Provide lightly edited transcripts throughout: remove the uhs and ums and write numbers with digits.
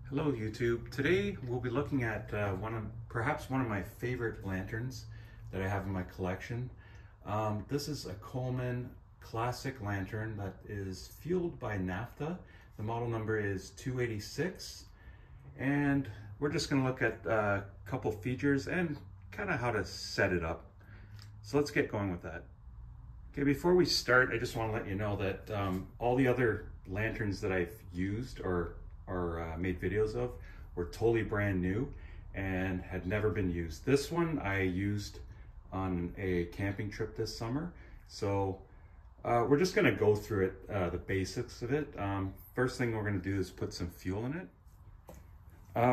Hello YouTube. Today we'll be looking at perhaps one of my favorite lanterns that I have in my collection. This is a Coleman classic lantern that is fueled by naphtha. The model number is 286, and we're just going to look at a couple features and kind of how to set it up. So let's get going with that. Okay, before we start, I just want to let you know that all the other lanterns that I've used or made videos of were totally brand new and had never been used. This one I used on a camping trip this summer. So we're just gonna go through it, the basics of it. First thing we're gonna do is put some fuel in it.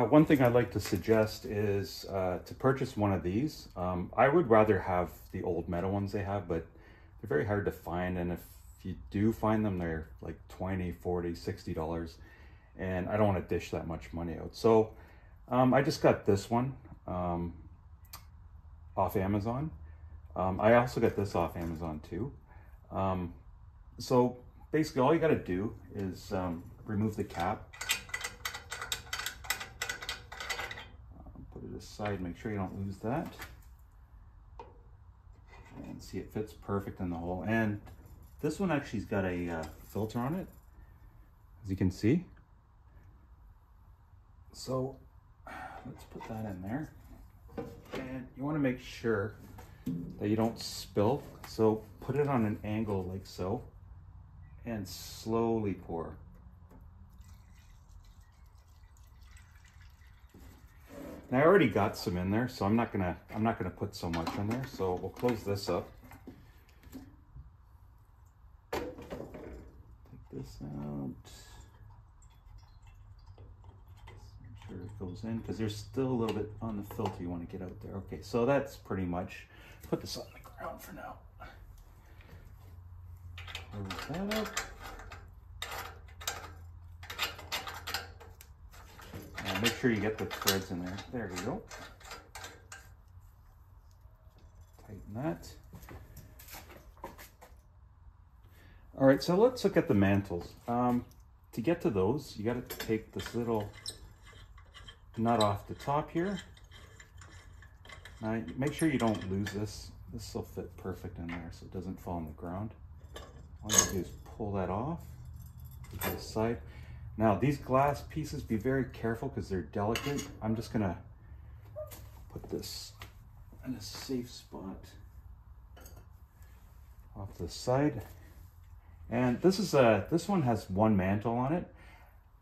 One thing I'd like to suggest is to purchase one of these. I would rather have the old metal ones they have, but they're very hard to find, and if you do find them, they're like $20, $40, $60. And I don't want to dish that much money out. So I just got this one off Amazon. I also got this off Amazon too. So basically all you got to do is remove the cap. Put it aside, make sure you don't lose that. And see, it fits perfect in the hole. And this one actually's got a filter on it, as you can see. So let's put that in there, and you want to make sure that you don't spill, so put it on an angle like so and slowly pour. Now I already got some in there, so I'm not gonna put so much in there, so we'll close this up. Take this out. It goes in because there's still a little bit on the filter you want to get out there. Okay, so that's pretty much, put this on the ground for now. Close that up. And make sure you get the threads in there. There we go. Tighten that. All right, so let's look at the mantles. To get to those, you got to take this little nut off the top here. Now make sure you don't lose this. This will fit perfect in there so it doesn't fall on the ground. All you do is pull that off to the side. Now these glass pieces, be very careful because they're delicate. I'm just gonna put this in a safe spot off to the side. And this is this one has one mantle on it.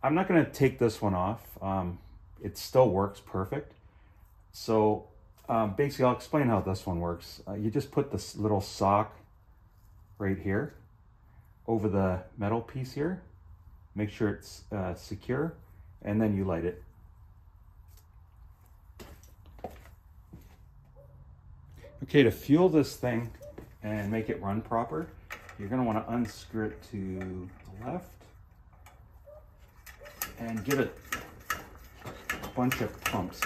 I'm not gonna take this one off. It still works perfect. So basically I'll explain how this one works. You just put this little sock right here over the metal piece here. Make sure it's secure, and then you light it. Okay, to fuel this thing and make it run proper, you're gonna wanna unscrew it to the left and give it bunch of pumps.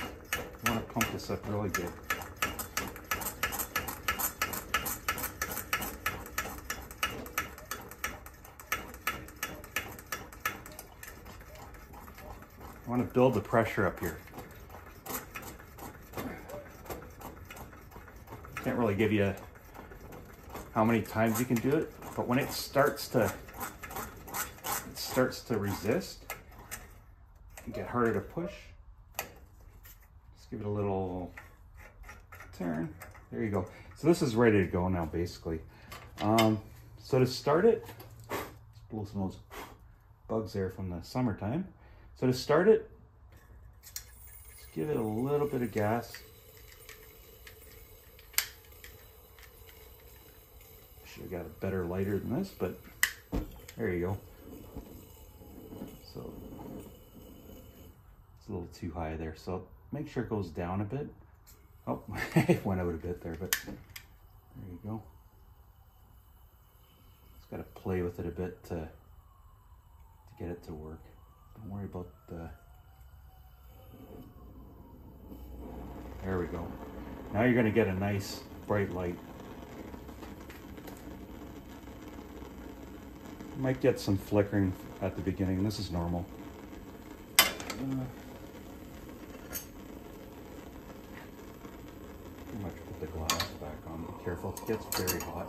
You want to pump this up really good. You want to build the pressure up here. Can't really give you how many times you can do it, but when it starts to resist and get harder to push, give it a little turn. There you go. So this is ready to go now, basically. So to start it, let's blow some of those bugs there from the summertime. So to start it, let's give it a little bit of gas. Should have got a better lighter than this, but there you go. So it's a little too high there. So make sure it goes down a bit. Oh, it went out a bit there, but there you go. Just got to play with it a bit to get it to work. Don't worry about the... There we go. Now you're going to get a nice bright light. You might get some flickering at the beginning. This is normal. Pretty much put the glass back on. Be careful, it gets very hot.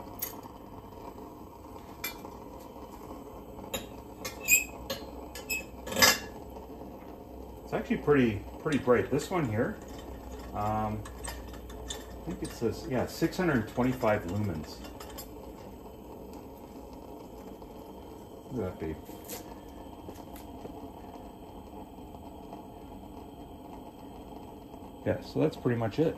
It's actually pretty bright. This one here, I think it says, yeah, 625 lumens. Look at that babe. Yeah, so that's pretty much it.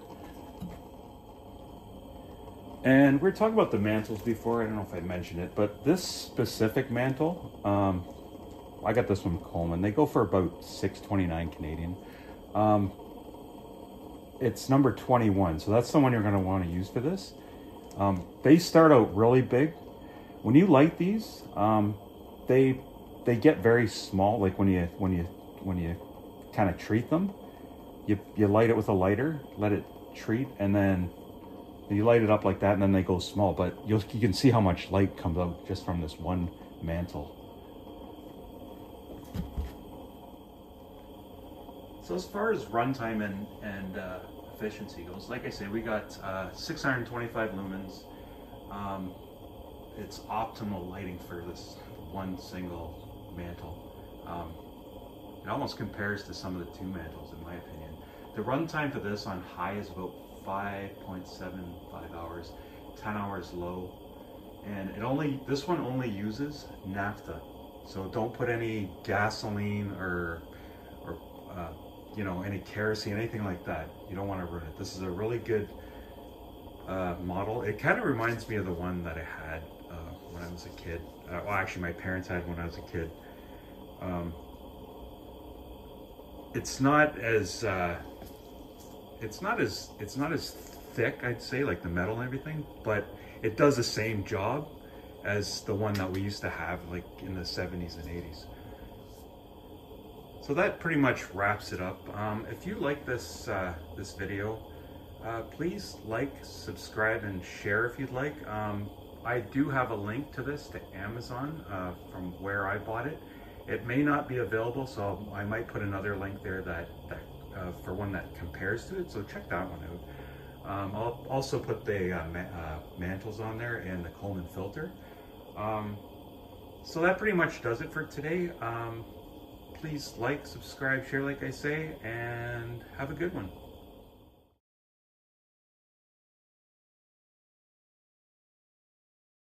And we were talking about the mantles before. I don't know if I mentioned it, but this specific mantle, I got this from Coleman. They go for about $6.29 Canadian. It's number 21, so that's the one you're going to want to use for this. They start out really big. When you light these, they get very small. Like when you kind of treat them, you light it with a lighter, let it treat, and then you light it up like that, and then they go small. But you can see how much light comes out just from this one mantle. So as far as runtime and efficiency goes, like I say, we got 625 lumens. It's optimal lighting for this one single mantle. It almost compares to some of the two mantles, in my opinion. The runtime for this on high is about 5.75 hours, 10 hours low, and this one only uses naphtha. So don't put any gasoline or you know, any kerosene, anything like that. You don't want to ruin it. This is a really good model. It kind of reminds me of the one that I had when I was a kid. Well, actually, my parents had when I was a kid. It's not as thick, I'd say, like the metal and everything, but it does the same job as the one that we used to have, like in the 70s and 80s. So that pretty much wraps it up. If you like this this video, please like, subscribe, and share if you'd like. I do have a link to this to Amazon from where I bought it. It may not be available, so I might put another link there that for one that compares to it. So check that one out. I'll also put the mantles on there and the Coleman filter. So that pretty much does it for today. Please like, subscribe, share like I say, and have a good one.